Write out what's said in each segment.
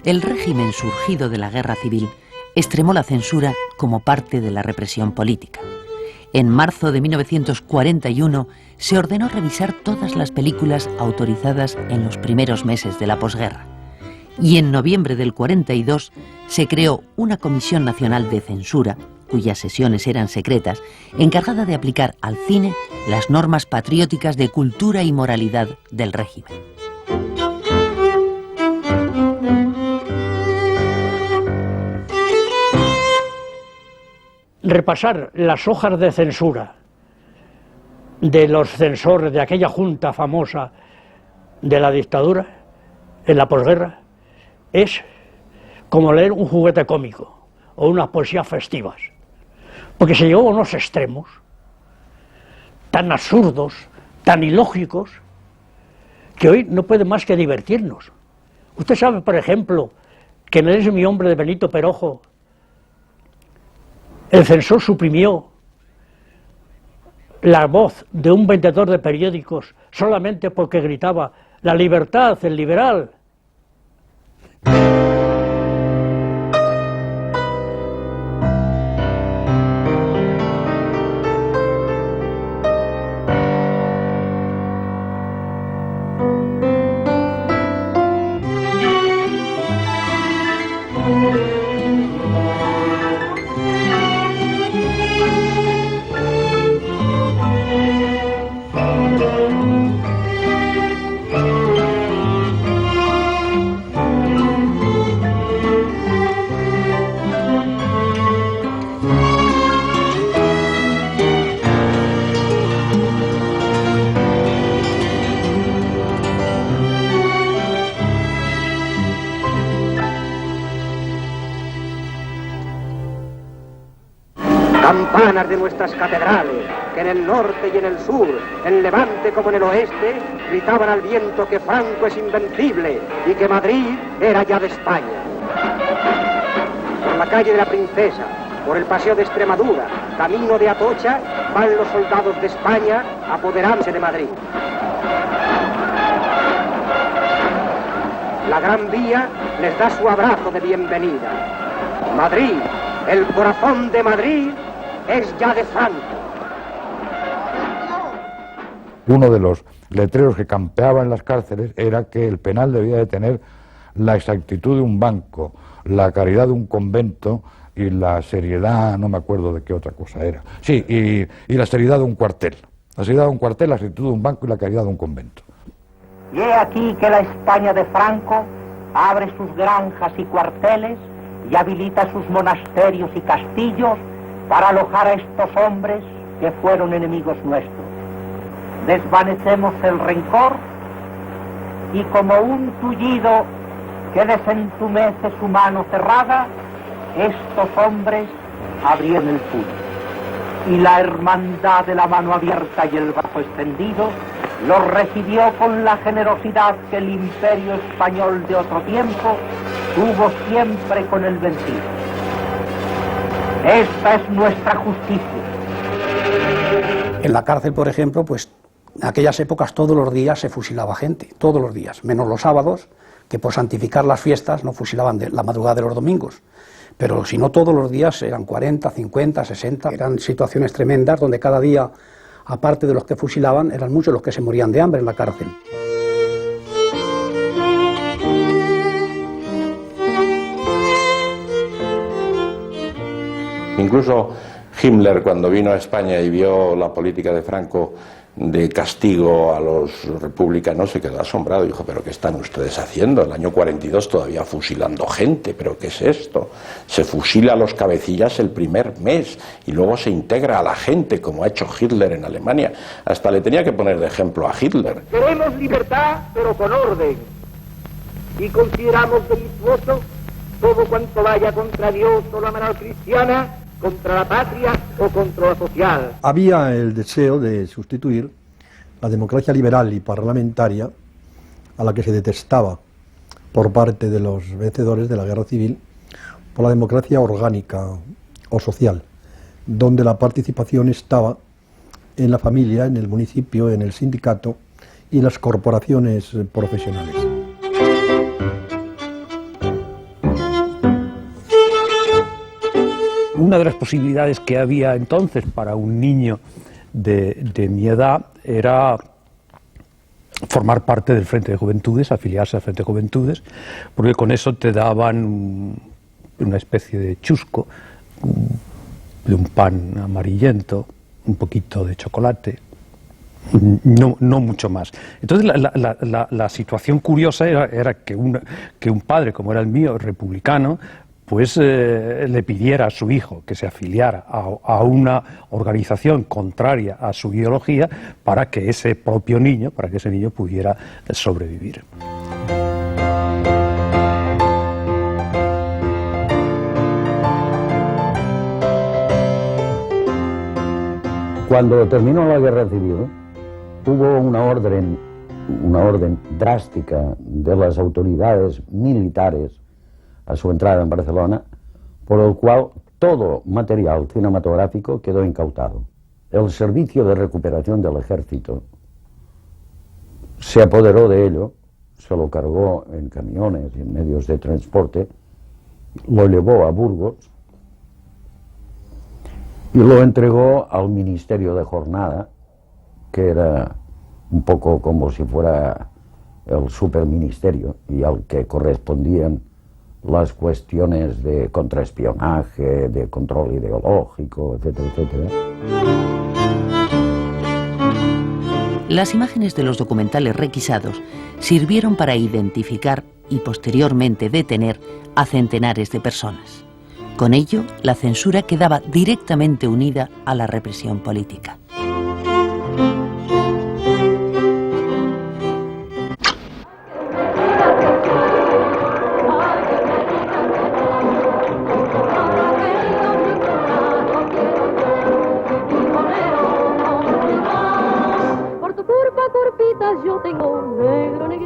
El régimen surgido de la guerra civil extremó la censura como parte de la represión política. En marzo de 1941 se ordenó revisar todas las películas autorizadas en los primeros meses de la posguerra. Y en noviembre del 42 se creó una Comisión Nacional de Censura, cuyas sesiones eran secretas, encargada de aplicar al cine las normas patrióticas de cultura y moralidad del régimen. Repasar las hojas de censura de los censores de aquella junta famosa de la dictadura en la posguerra es como leer un juguete cómico o unas poesías festivas, porque se llegó a unos extremos tan absurdos, tan ilógicos, que hoy no puede más que divertirnos. Usted sabe, por ejemplo, que en ese Mi hombre de Benito Perojo el censor suprimió la voz de un vendedor de periódicos solamente porque gritaba "la libertad, el liberal". Campanas de nuestras catedrales, que en el norte y en el sur, en Levante como en el oeste, gritaban al viento que Franco es invencible y que Madrid era ya de España. Por la calle de la Princesa, por el paseo de Extremadura, camino de Atocha, van los soldados de España a apoderarse de Madrid. La Gran Vía les da su abrazo de bienvenida. Madrid, el corazón de Madrid, es ya de Franco. Uno de los letreros que campeaba en las cárceles era que el penal debía de tener la exactitud de un banco, la caridad de un convento y la seriedad, no me acuerdo de qué otra cosa era. Sí, y la seriedad de un cuartel. La seriedad de un cuartel, la exactitud de un banco y la caridad de un convento. Y he aquí que la España de Franco abre sus granjas y cuarteles y habilita sus monasterios y castillos para alojar a estos hombres que fueron enemigos nuestros. Desvanecemos el rencor y como un tullido que desentumece su mano cerrada, estos hombres abrieron el puño. Y la hermandad de la mano abierta y el brazo extendido los recibió con la generosidad que el imperio español de otro tiempo tuvo siempre con el vencido. Esta es nuestra justicia. En la cárcel, por ejemplo, pues en aquellas épocas todos los días se fusilaba gente, todos los días, menos los sábados, que por santificar las fiestas no fusilaban de la madrugada de los domingos. Pero si no todos los días eran 40, 50, 60, eran situaciones tremendas donde cada día, aparte de los que fusilaban, eran muchos los que se morían de hambre en la cárcel. Incluso Himmler, cuando vino a España y vio la política de Franco de castigo a los republicanos, se quedó asombrado y dijo: ¿pero qué están ustedes haciendo? El año 42 todavía fusilando gente, ¿pero qué es esto? Se fusila a los cabecillas el primer mes y luego se integra a la gente, como ha hecho Hitler en Alemania. Hasta le tenía que poner de ejemplo a Hitler. Queremos libertad, pero con orden. Y consideramos delictuoso todo cuanto vaya contra Dios o la moral cristiana, contra la patria o contra la social. Había el deseo de sustituir la democracia liberal y parlamentaria, a la que se detestaba por parte de los vencedores de la guerra civil, por la democracia orgánica o social, donde la participación estaba en la familia, en el municipio, en el sindicato y en las corporaciones profesionales. una de las posibilidades que había entonces para un niño de mi edad era formar parte del Frente de Juventudes, afiliarse al Frente de Juventudes, porque con eso te daban una especie de chusco, de un pan amarillento, un poquito de chocolate, no mucho más. Entonces la situación curiosa era que un padre, como era el mío, republicano, pues le pidiera a su hijo que se afiliara a una organización contraria a su ideología para que ese niño pudiera sobrevivir. Cuando terminó la guerra civil, hubo una orden drástica de las autoridades militares a su entrada en Barcelona, por el cual todo material cinematográfico quedó incautado. El Servicio de Recuperación del Ejército se apoderó de ello, se lo cargó en camiones y en medios de transporte, lo llevó a Burgos y lo entregó al Ministerio de Jornada, que era un poco como si fuera el superministerio y al que correspondían las cuestiones de contraespionaje, de control ideológico, etcétera, etcétera. Las imágenes de los documentales requisados sirvieron para identificar y posteriormente detener a centenares de personas. Con ello, la censura quedaba directamente unida a la represión política.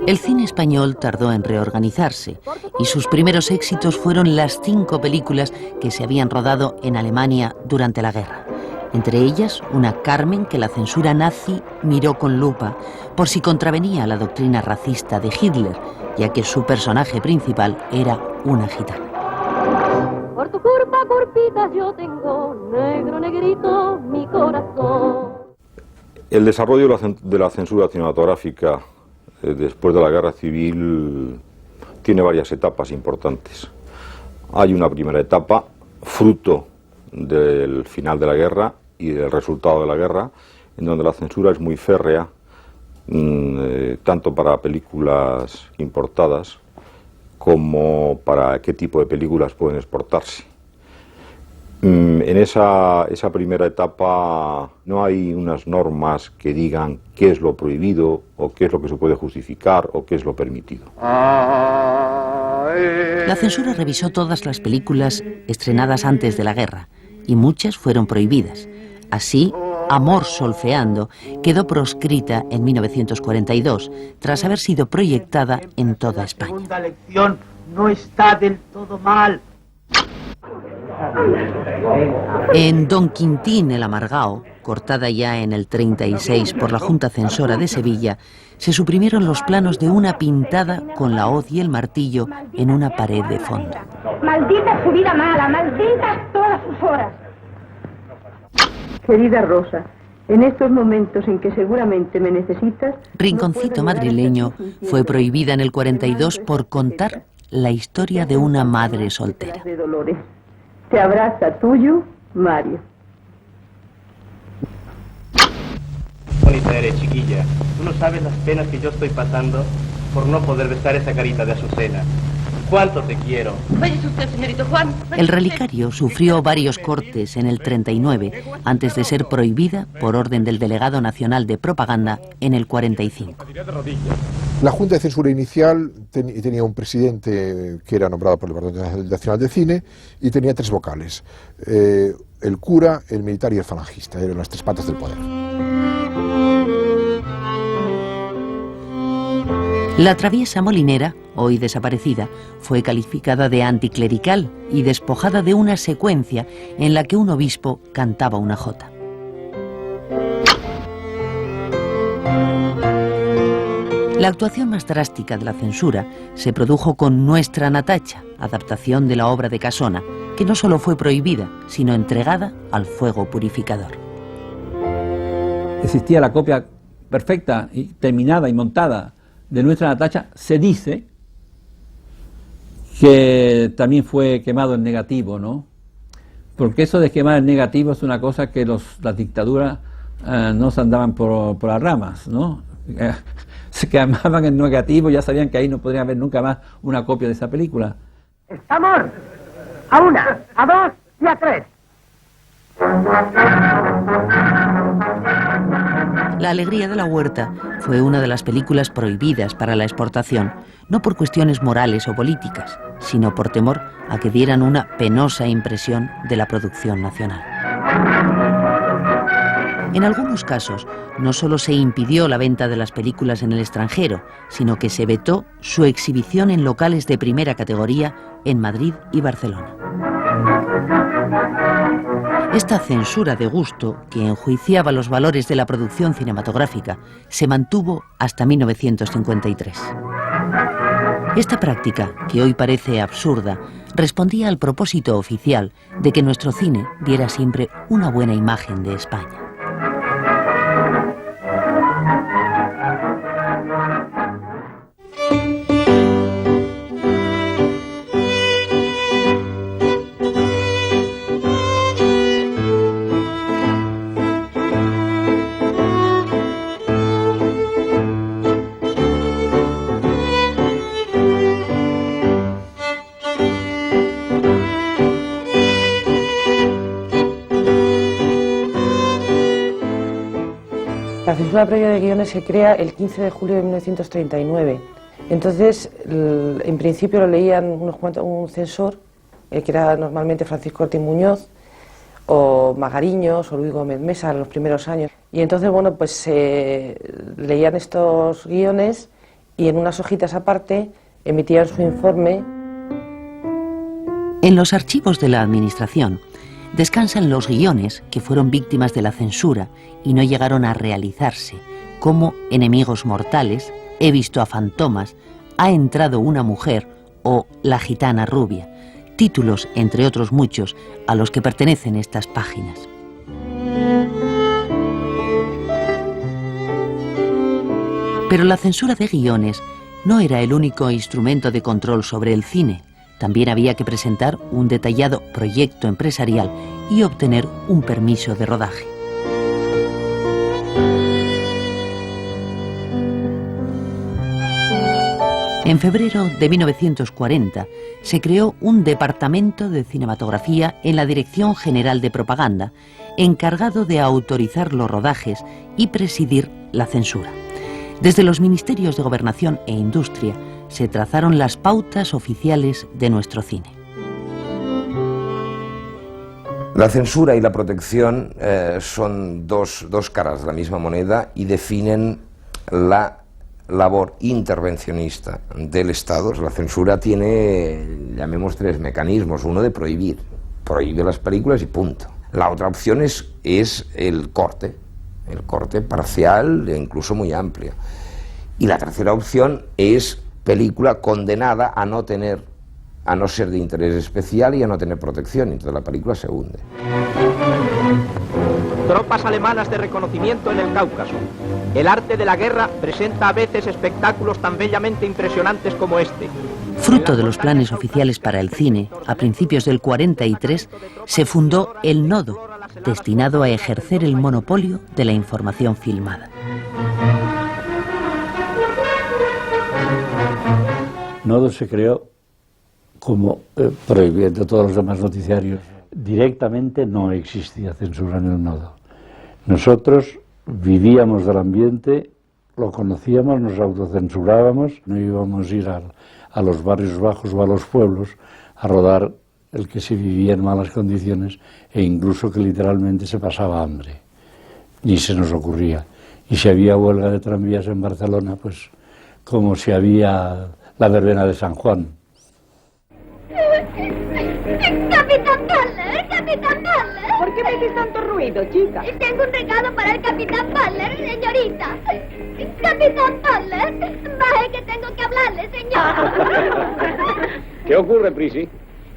El cine español tardó en reorganizarse y sus primeros éxitos fueron las 5 películas que se habían rodado en Alemania durante la guerra. Entre ellas, una Carmen que la censura nazi miró con lupa por si contravenía la doctrina racista de Hitler, ya que su personaje principal era una gitana. Por tu culpa, curpita, yo tengo negro, negrito, mi corazón. El desarrollo de la censura cinematográfica después de la guerra civil tiene varias etapas importantes. Hay una primera etapa, fruto del final de la guerra y del resultado de la guerra, en donde la censura es muy férrea, tanto para películas importadas como para qué tipo de películas pueden exportarse. En esa primera etapa no hay unas normas que digan qué es lo prohibido o qué es lo que se puede justificar o qué es lo permitido. La censura revisó todas las películas estrenadas antes de la guerra y muchas fueron prohibidas. Así, Amor solfeando quedó proscrita en 1942 tras haber sido proyectada en toda España. La segunda lección no está del todo mal. En Don Quintín el Amargao, cortada ya en el 36 por la Junta Censora de Sevilla, se suprimieron los planos de una pintada con la hoz y el martillo en una pared de fondo. Maldita su vida mala, malditas todas sus horas. Querida Rosa, en estos momentos en que seguramente me necesitas... Rinconcito madrileño fue prohibida en el 42 por contar la historia de una madre soltera. Te abraza tuyo, Mario. Bonita eres, chiquilla. Tú no sabes las penas que yo estoy pasando por no poder besar esa carita de Azucena. ¿Cuánto te quiero? Váyase usted, señorito Juan. El relicario sufrió varios cortes en el 39 antes de ser prohibida por orden del delegado nacional de propaganda en el 45. La Junta de Censura inicial tenía un presidente que era nombrado por el Departamento Nacional de Cine y tenía 3 vocales, el cura, el militar y el falangista, eran las 3 patas del poder. La traviesa molinera, hoy desaparecida, fue calificada de anticlerical y despojada de una secuencia en la que un obispo cantaba una jota. La actuación más drástica de la censura se produjo con Nuestra Natacha, adaptación de la obra de Casona, que no solo fue prohibida, sino entregada al fuego purificador. Existía la copia perfecta, y terminada y montada de Nuestra Natacha. Se dice que también fue quemado en negativo, ¿no? Porque eso de quemar en negativo es una cosa que las dictaduras no se andaban por las ramas, ¿no? Se quemaban en negativo, ya sabían que ahí no podrían haber nunca más una copia de esa película. Estamos a 1, a 2 y a 3. La alegría de la huerta fue una de las películas prohibidas para la exportación, no por cuestiones morales o políticas, sino por temor a que dieran una penosa impresión de la producción nacional. En algunos casos, no solo se impidió la venta de las películas en el extranjero, sino que se vetó su exhibición en locales de primera categoría en Madrid y Barcelona. Esta censura de gusto, que enjuiciaba los valores de la producción cinematográfica, se mantuvo hasta 1953. Esta práctica, que hoy parece absurda, respondía al propósito oficial de que nuestro cine diera siempre una buena imagen de España. La censura previa de guiones se crea el 15 de julio de 1939. Entonces, en principio lo leían un censor, que era normalmente Francisco Ortiz Muñoz, o Magariños, o Luis Gómez Mesa en los primeros años. Y entonces, bueno, pues leían estos guiones y en unas hojitas aparte emitían su informe. En los archivos de la Administración descansan los guiones que fueron víctimas de la censura y no llegaron a realizarse, como Enemigos mortales, He visto a fantomas, Ha entrado una mujer o La gitana rubia, títulos, entre otros muchos, a los que pertenecen estas páginas. Pero la censura de guiones no era el único instrumento de control sobre el cine. También había que presentar un detallado proyecto empresarial y obtener un permiso de rodaje. En febrero de 1940 se creó un departamento de cinematografía en la Dirección General de Propaganda, encargado de autorizar los rodajes y presidir la censura. Desde los Ministerios de Gobernación e Industria se trazaron las pautas oficiales de nuestro cine. La censura y la protección son dos caras de la misma moneda y definen la labor intervencionista del Estado. La censura tiene, llamemos, tres mecanismos. Uno de prohibir. Prohíbe las películas y punto. La otra opción es el corte parcial e incluso muy amplio. Y la tercera opción es película condenada a no ser de interés especial y a no tener protección, entonces la película se hunde. Tropas alemanas de reconocimiento en el Cáucaso. El arte de la guerra presenta a veces espectáculos tan bellamente impresionantes como este. Fruto de los planes oficiales para el cine, a principios del 43 se fundó el Nodo, destinado a ejercer el monopolio de la información filmada. Nodo se creó como prohibiendo todos los demás noticiarios. Directamente no existía censura en el Nodo. Nosotros vivíamos del ambiente, lo conocíamos, nos autocensurábamos, no íbamos a ir a los barrios bajos o a los pueblos a rodar el que se vivía en malas condiciones e incluso que literalmente se pasaba hambre. Ni se nos ocurría. Y si había huelga de tranvías en Barcelona, pues como si había la verbena de San Juan. ¡Capitán Butler! ¡Capitán Butler! ¿Por qué me haces tanto ruido, chica? Tengo un regalo para el Capitán Butler, señorita. Capitán Butler, baje que tengo que hablarle, señor. ¿Qué ocurre, Prissy?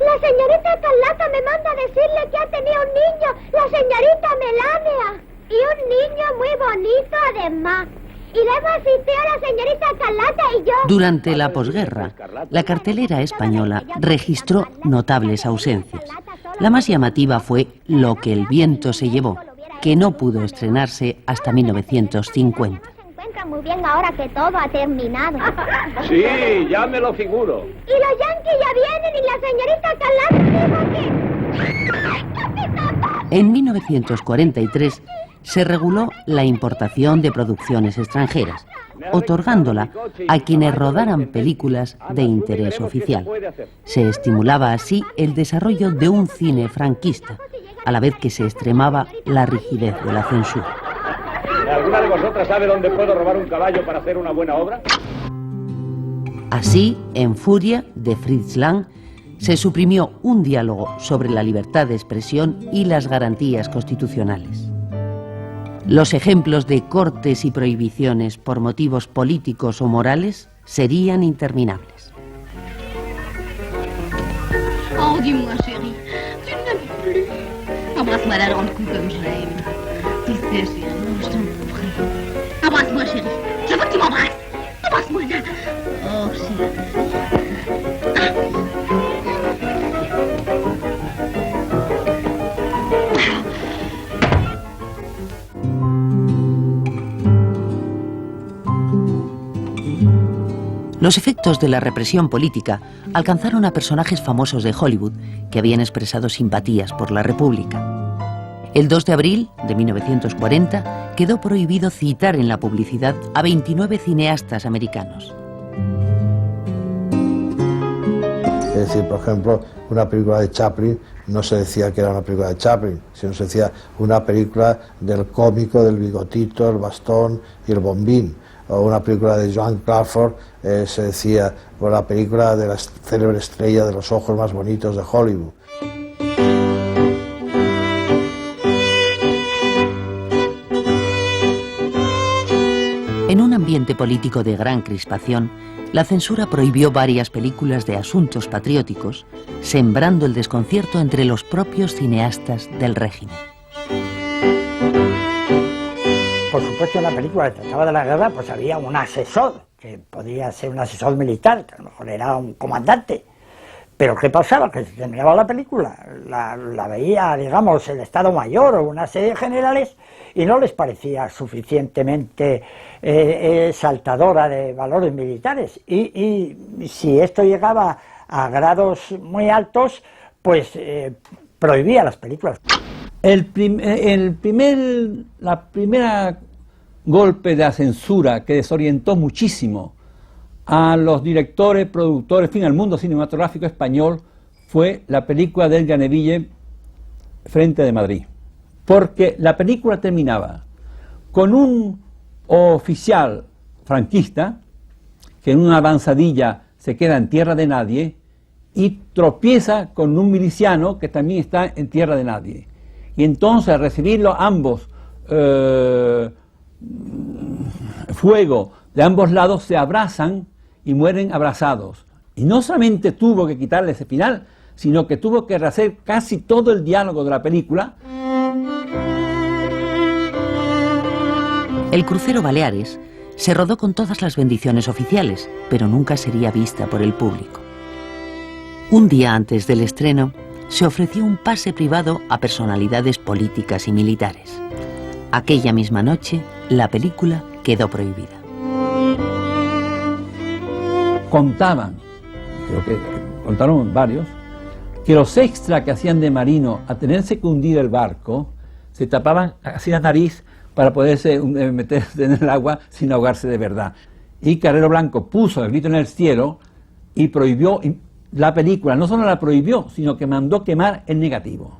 La señorita Carlota me manda a decirle que ha tenido un niño, la señorita Melania. Y un niño muy bonito además. Y luego asistió la señorita Carlota y yo. Durante la posguerra, la cartelera española registró notables ausencias. La más llamativa fue Lo que el viento se llevó, que no pudo estrenarse hasta 1950. Muy bien ahora que todo ha terminado. Sí, ya me lo figuro. Y los yanquis ya vienen y la señorita Carlota dijo que... En 1943 se reguló la importación de producciones extranjeras, otorgándola a quienes rodaran películas de interés oficial. Se estimulaba así el desarrollo de un cine franquista, a la vez que se extremaba la rigidez de la censura. ¿Alguna de vosotras sabe dónde puedo robar un caballo para hacer una buena obra? Así, en Furia, de Fritz Lang, se suprimió un diálogo sobre la libertad de expresión y las garantías constitucionales. Los ejemplos de cortes y prohibiciones por motivos políticos o morales serían interminables. Oh, dis-moi, chérie, tu ne m'aimes plus. Embrasse-moi la grande coup comme j'aime. Tu sais, chérie, je t'en prie. Embrasse-moi, chérie. Je veux que tu m'embrasses. Embrasse-moi là. Oh, chérie. Los efectos de la represión política alcanzaron a personajes famosos de Hollywood que habían expresado simpatías por la República. El 2 de abril de 1940 quedó prohibido citar en la publicidad a 29 cineastas americanos. Es decir, por ejemplo, una película de Chaplin no se decía que era una película de Chaplin, sino se decía una película del cómico, del bigotito, el bastón y el bombín. O una película de Joan Crawford se decía por la película de la célebre estrella de los ojos más bonitos de Hollywood. En un ambiente político de gran crispación, la censura prohibió varias películas de asuntos patrióticos, sembrando el desconcierto entre los propios cineastas del régimen. Por supuesto, en la película que trataba de la guerra, pues había un asesor, que podía ser un asesor militar, que a lo mejor era un comandante. Pero ¿qué pasaba? Que se terminaba la película, la veía, digamos, el Estado Mayor o una serie de generales y no les parecía suficientemente exaltadora de valores militares. Y si esto llegaba a grados muy altos, pues prohibía las películas. La primera golpe de la censura que desorientó muchísimo a los directores, productores, en fin, al mundo cinematográfico español fue la película de Edgar Neville, Frente de Madrid. Porque la película terminaba con un oficial franquista que en una avanzadilla se queda en tierra de nadie y tropieza con un miliciano que también está en tierra de nadie. Y entonces, al recibirlo ambos, fuego de ambos lados, se abrazan y mueren abrazados. Y no solamente tuvo que quitarle ese final, sino que tuvo que rehacer casi todo el diálogo de la película. El crucero Baleares se rodó con todas las bendiciones oficiales, pero nunca sería vista por el público. Un día antes del estreno, se ofreció un pase privado a personalidades políticas y militares. Aquella misma noche, la película quedó prohibida. Contaban, creo que contaron varios, que los extras que hacían de marino a tenerse que hundir el barco, se tapaban así la nariz para poderse meterse en el agua sin ahogarse de verdad. Y Carrero Blanco puso El grito en el cielo y prohibió la película. No solo la prohibió, sino que mandó quemar el negativo.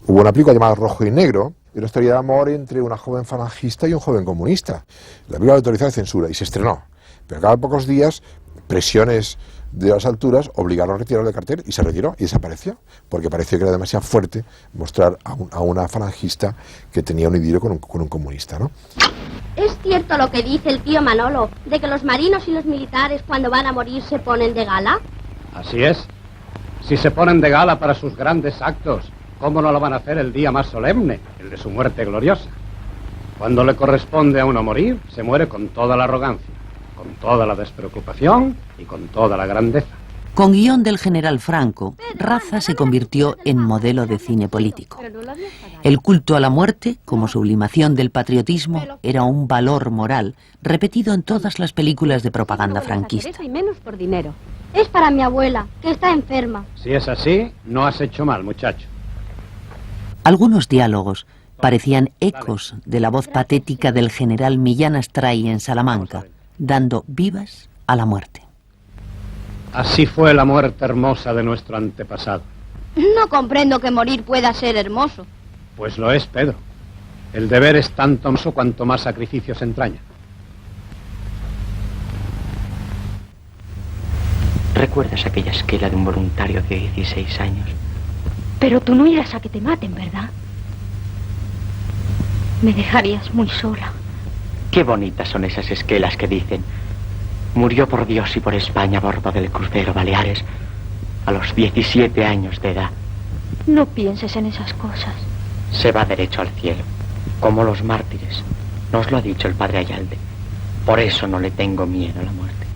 Hubo una película llamada Rojo y Negro, de una historia de amor entre una joven falangista y un joven comunista. La película la autorizó de censura y se estrenó. Pero cada pocos días, presiones de las alturas obligaron a retirarlo de cartel y se retiró y desapareció, porque pareció que era demasiado fuerte mostrar a una falangista que tenía un idilio con un comunista, ¿no? ¿Es cierto lo que dice el tío Manolo, de que los marinos y los militares cuando van a morir se ponen de gala? Así es. Si se ponen de gala para sus grandes actos, ¿cómo no lo van a hacer el día más solemne, el de su muerte gloriosa? Cuando le corresponde a uno morir, se muere con toda la arrogancia, con toda la despreocupación y con toda la grandeza. Con guión del general Franco, Raza se convirtió en modelo de cine político. El culto a la muerte, como sublimación del patriotismo, era un valor moral repetido en todas las películas de propaganda franquista. Y menos por dinero. Es para mi abuela, que está enferma. Si es así, no has hecho mal, muchacho. Algunos diálogos parecían ecos de la voz patética del general Millán Astray en Salamanca, dando vivas a la muerte. Así fue la muerte hermosa de nuestro antepasado. No comprendo que morir pueda ser hermoso. Pues lo es, Pedro. El deber es tanto hermoso cuanto más sacrificios entraña. ¿Recuerdas aquella esquela de un voluntario de 16 años? Pero tú no irás a que te maten, ¿verdad? Me dejarías muy sola. Qué bonitas son esas esquelas que dicen: murió por Dios y por España a bordo del crucero Baleares a los 17 años de edad. No pienses en esas cosas. Se va derecho al cielo, como los mártires. Nos lo ha dicho el padre Ayalde. Por eso no le tengo miedo a la muerte.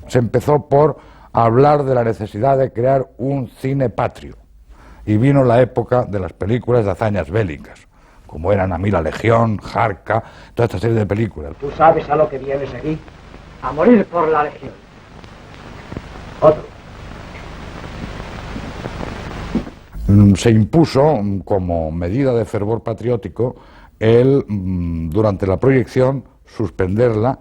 Se empezó por hablar de la necesidad de crear un cine patrio. Y vino la época de las películas de hazañas bélicas, como eran A mí la Legión, Jarca, toda esta serie de películas. Tú sabes a lo que vienes aquí. A morir por la Legión. Otro. Se impuso como medida de fervor patriótico el, durante la proyección, suspenderla.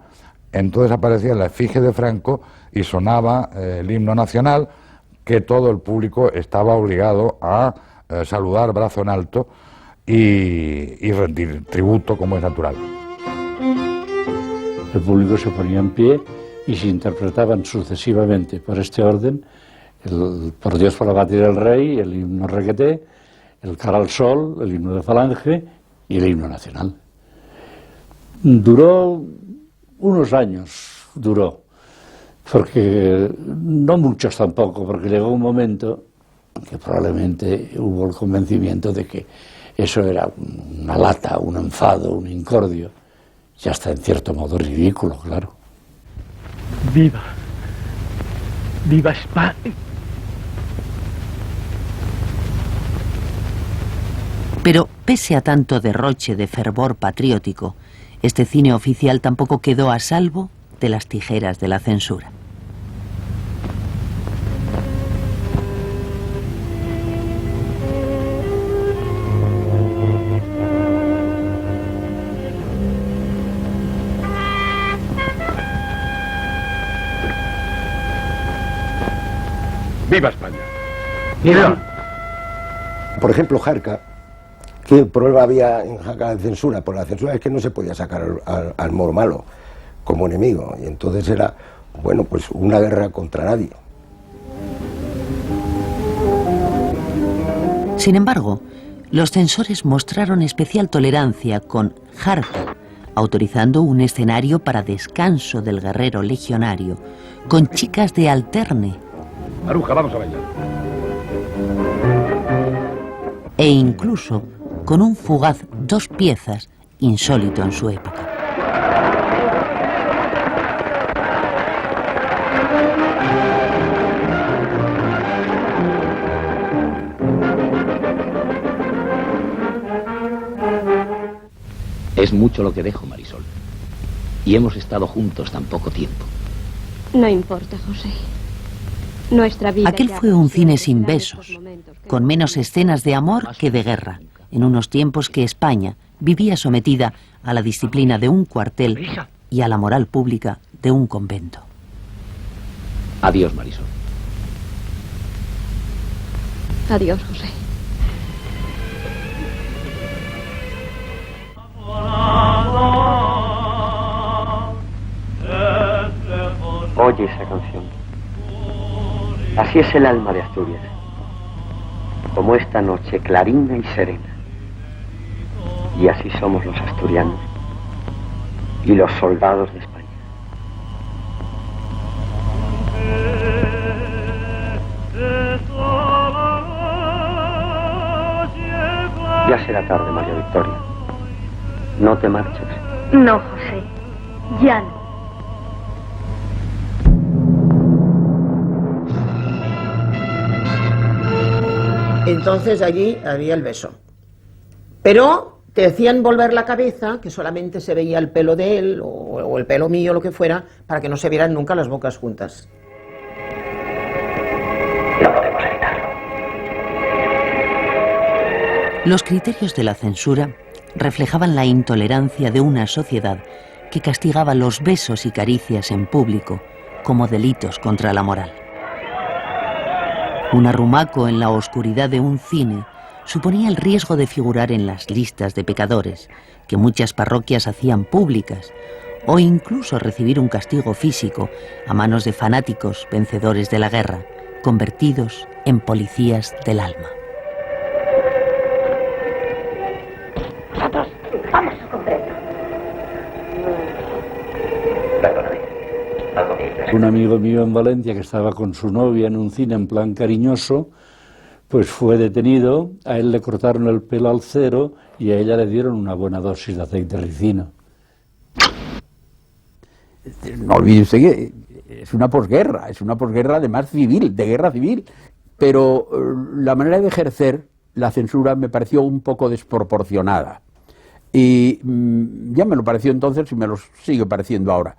Entonces aparecía la efigie de Franco y sonaba el himno nacional, que todo el público estaba obligado a saludar brazo en alto y rendir tributo como es natural. El público se ponía en pie y se interpretaban sucesivamente por este orden el Por Dios, por la patria del rey, el himno Requeté, el Cara al sol, el himno de Falange y el himno nacional. Duró unos años, porque no muchos tampoco, porque llegó un momento que probablemente hubo el convencimiento de que eso era una lata, un enfado, un incordio, y hasta en cierto modo ridículo, claro. ¡Viva! ¡Viva España! Pero pese a tanto derroche de fervor patriótico, este cine oficial tampoco quedó a salvo de las tijeras de la censura. ¡Viva España! ¡Viva! Por ejemplo, Jarca. ¿Qué problema había en Jarca de censura? Pues la censura es que no se podía sacar al moro malo como enemigo, y entonces era, bueno, pues una guerra contra nadie. Sin embargo, los censores mostraron especial tolerancia con Jarca, autorizando un escenario para descanso del guerrero legionario, con chicas de alterne. Maruja, vamos a bailar. E incluso con un fugaz 2 piezas insólito en su época. Es mucho lo que dejo, Marisol. Y hemos estado juntos tan poco tiempo. No importa, José. Nuestra vida. Aquel fue un cine sin besos, con menos escenas de amor que de guerra, en unos tiempos que España vivía sometida a la disciplina de un cuartel y a la moral pública de un convento. Adiós, Marisol. Adiós, José. Oye esa canción. Así es el alma de Asturias, como esta noche clarina y serena. Y así somos los asturianos y los soldados de España. será tarde, María Victoria. No te marches. No, José, ya no. Entonces allí había el beso. Pero te decían volver la cabeza, que solamente se veía el pelo de él, o el pelo mío, lo que fuera, para que no se vieran nunca las bocas juntas. No podemos evitarlo. Los criterios de la censura reflejaban la intolerancia de una sociedad que castigaba los besos y caricias en público como delitos contra la moral. Un arrumaco en la oscuridad de un cine suponía el riesgo de figurar en las listas de pecadores que muchas parroquias hacían públicas, o incluso recibir un castigo físico a manos de fanáticos vencedores de la guerra, convertidos en policías del alma. Nosotros vamos a comprar. Un amigo mío en Valencia que estaba con su novia en un cine en plan cariñoso, pues fue detenido, a él le cortaron el pelo al cero y a ella le dieron una buena dosis de aceite ricino. No olvide usted que es una posguerra además civil, de guerra civil, pero la manera de ejercer la censura me pareció un poco desproporcionada. Y ya me lo pareció entonces y me lo sigue pareciendo ahora.